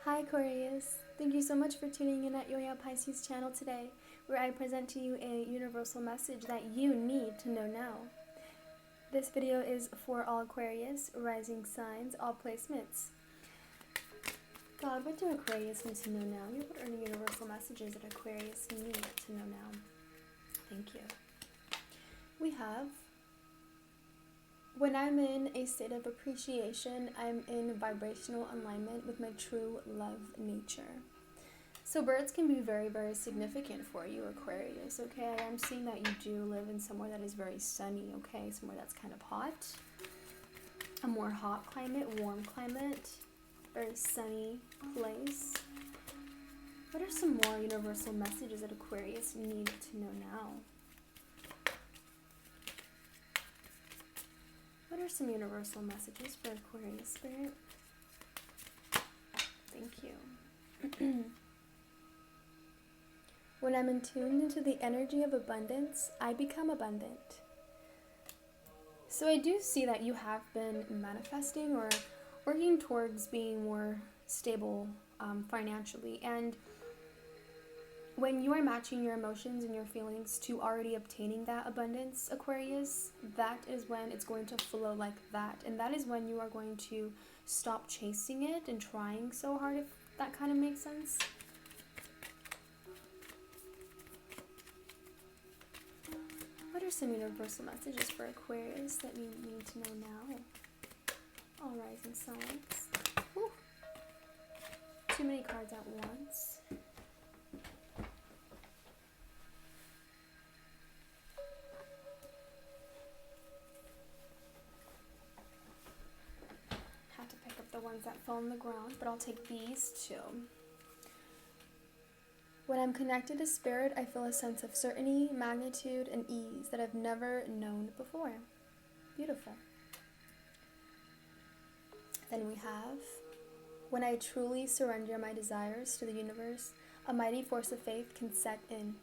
Hi Aquarius, thank you so much for tuning in at Yoya Pisces channel today, where I present to you a universal message that you need to know now. This video is for all Aquarius, rising signs, all placements. God, what do Aquarius need to know now? What are the universal messages that Aquarius need to know now? Thank you. We have, when I'm in a state of appreciation, I'm in vibrational alignment with my true love nature. So birds can be very, very significant for you, Aquarius, okay? I'm seeing that you do live in somewhere that is very sunny, okay? Somewhere that's kind of hot. A more hot climate, warm climate, very sunny place. What are some more universal messages that Aquarius need to know now? What are some universal messages for Aquarius Spirit? Thank you. When I'm in tune into the energy of abundance, I become abundant. So I do see that you have been manifesting or working towards being more stable financially. And when you are matching your emotions and your feelings to already obtaining that abundance, Aquarius, that is when it's going to flow like that. And that is when you are going to stop chasing it and trying so hard, if that kind of makes sense. What are some universal messages for Aquarius that you need to know now? All rising signs. Whew. Too many cards at once. Had to pick up the ones that fell on the ground, but I'll take these two. When I'm connected to spirit, I feel a sense of certainty, magnitude, and ease that I've never known before. Beautiful. Then we have, when I truly surrender my desires to the universe, a mighty force of faith can set in.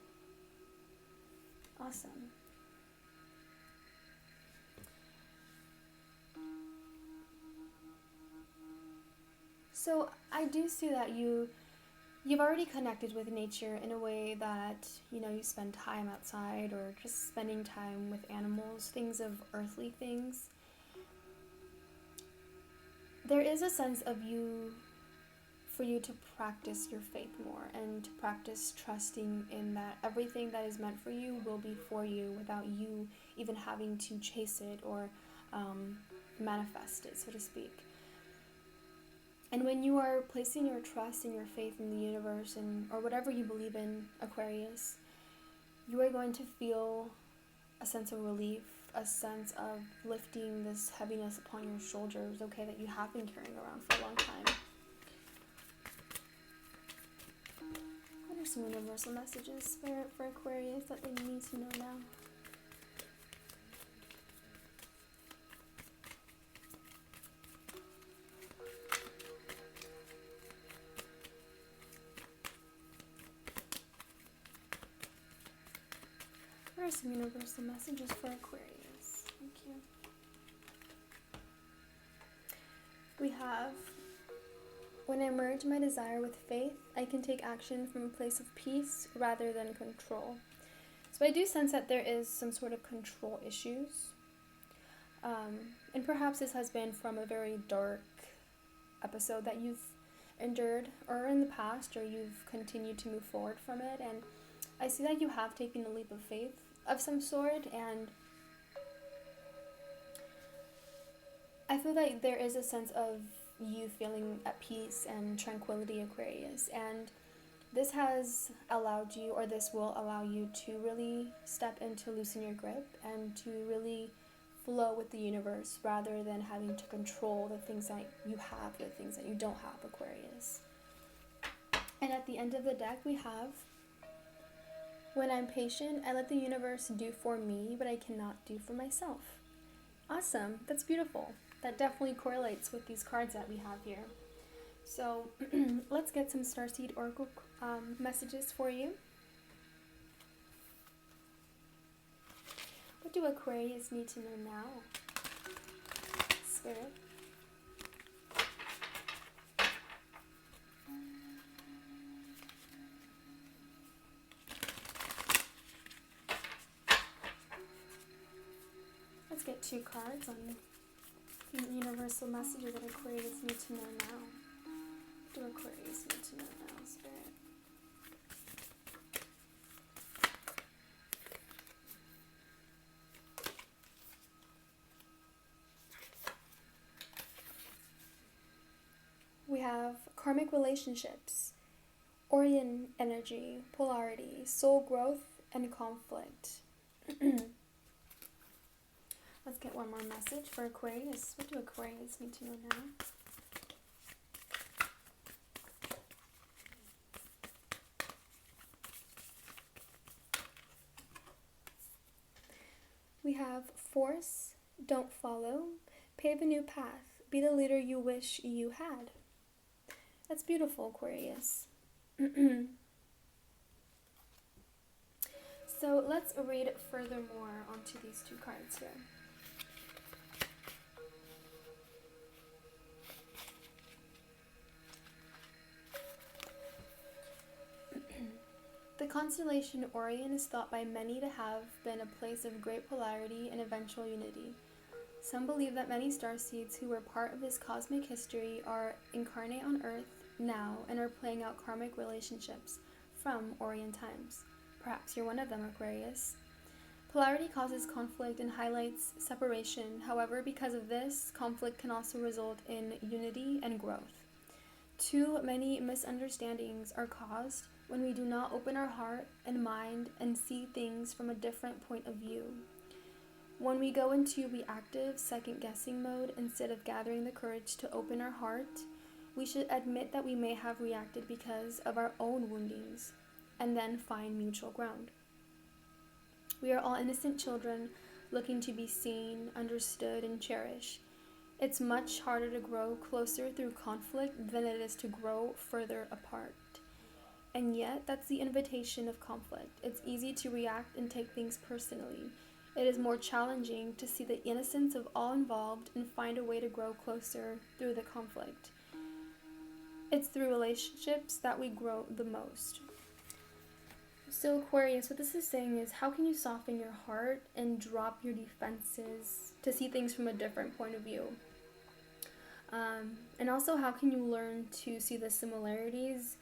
Awesome. So I do see that you've already connected with nature in a way that, you spend time outside or just spending time with animals, things of earthly things. There is a sense of for you to practice your faith more and to practice trusting in that everything that is meant for you will be for you without you even having to chase it or manifest it, so to speak. And when you are placing your trust and your faith in the universe or whatever you believe in, Aquarius, you are going to feel a sense of relief, a sense of lifting this heaviness upon your shoulders, okay, that you have been carrying around for a long time. What are some universal messages, Spirit, for Aquarius that they need to know now? What are some universal messages for Aquarius? Thank you. We have, when I merge my desire with faith, I can take action from a place of peace rather than control. So I do sense that there is some sort of control issues. And perhaps this has been from a very dark episode that you've endured or in the past, or you've continued to move forward from it. And I see that you have taken a leap of faith of some sort, and I feel like there is a sense of you feeling at peace and tranquility, Aquarius, and this has allowed you, or this will allow you to really step into loosen your grip and to really flow with the universe rather than having to control the things that you have, the things that you don't have, Aquarius. And at the end of the deck we have, when I'm patient, I let the universe do for me what I cannot do for myself. Awesome. That's beautiful. That definitely correlates with these cards that we have here. So let's get some Starseed Oracle messages for you. What do Aquarius need to know now? Spirit. Let's get 2 cards on universal messages that Aquarius need to know now. What do Aquarius need to know now, Spirit? We have karmic relationships, Orion energy, polarity, soul growth, and conflict. Let's get one more message for Aquarius. What do Aquarius need to know now? We have force, don't follow, pave a new path, be the leader you wish you had. That's beautiful, Aquarius. So let's read furthermore onto these 2 cards here. The constellation Orion is thought by many to have been a place of great polarity and eventual unity. Some believe that many starseeds who were part of this cosmic history are incarnate on Earth now and are playing out karmic relationships from Orion times. Perhaps you're one of them, Aquarius. Polarity causes conflict and highlights separation. However, because of this, conflict can also result in unity and growth. Too many misunderstandings are caused when we do not open our heart and mind and see things from a different point of view. When we go into reactive, second-guessing mode instead of gathering the courage to open our heart, we should admit that we may have reacted because of our own woundings, and then find mutual ground. We are all innocent children looking to be seen, understood, and cherished. It's much harder to grow closer through conflict than it is to grow further apart. And yet, that's the invitation of conflict. It's easy to react and take things personally. It is more challenging to see the innocence of all involved and find a way to grow closer through the conflict. It's through relationships that we grow the most. So Aquarius, what this is saying is, how can you soften your heart and drop your defenses to see things from a different point of view? And also, how can you learn to see the similarities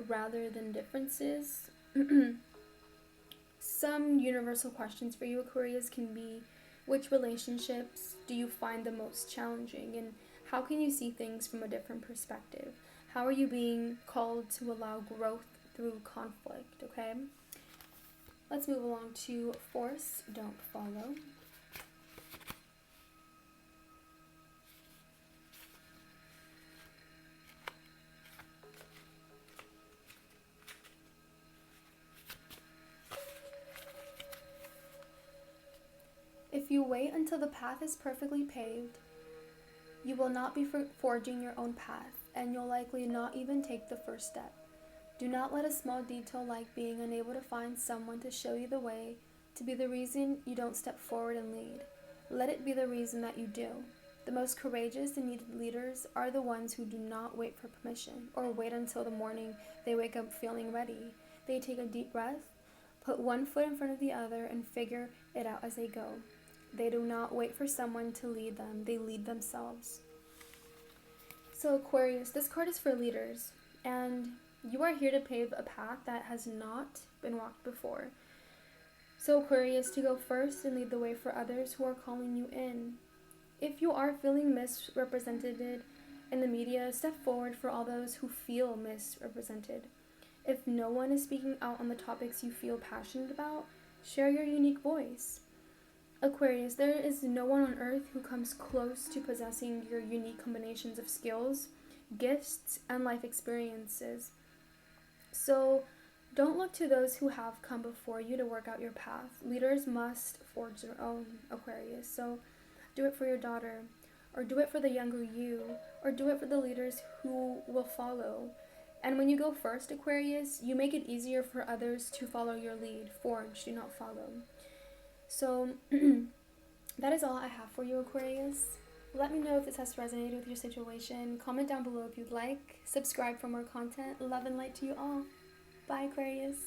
rather than differences? Some universal questions for you, Aquarius, can be, which relationships do you find the most challenging? And how can you see things from a different perspective? How are you being called to allow growth through conflict, okay? Let's move along to force, don't follow. If you wait until the path is perfectly paved, you will not be forging your own path, and you'll likely not even take the first step. Do not let a small detail like being unable to find someone to show you the way to be the reason you don't step forward and lead. Let it be the reason that you do. The most courageous and needed leaders are the ones who do not wait for permission or wait until the morning they wake up feeling ready. They take a deep breath, put one foot in front of the other, and figure it out as they go. They do not wait for someone to lead them. They lead themselves. So Aquarius, this card is for leaders, and you are here to pave a path that has not been walked before. So Aquarius, to go first and lead the way for others who are calling you in. If you are feeling misrepresented in the media, step forward for all those who feel misrepresented. If no one is speaking out on the topics you feel passionate about, share your unique voice. Aquarius, there is no one on earth who comes close to possessing your unique combinations of skills, gifts, and life experiences. So don't look to those who have come before you to work out your path. Leaders must forge their own, Aquarius. So do it for your daughter, or do it for the younger you, or do it for the leaders who will follow. And when you go first, Aquarius, you make it easier for others to follow your lead. Forge, do not follow. So that is all I have for you, Aquarius. Let me know if this has resonated with your situation. Comment down below if you'd like. Subscribe for more content. Love and light to you all. Bye, Aquarius.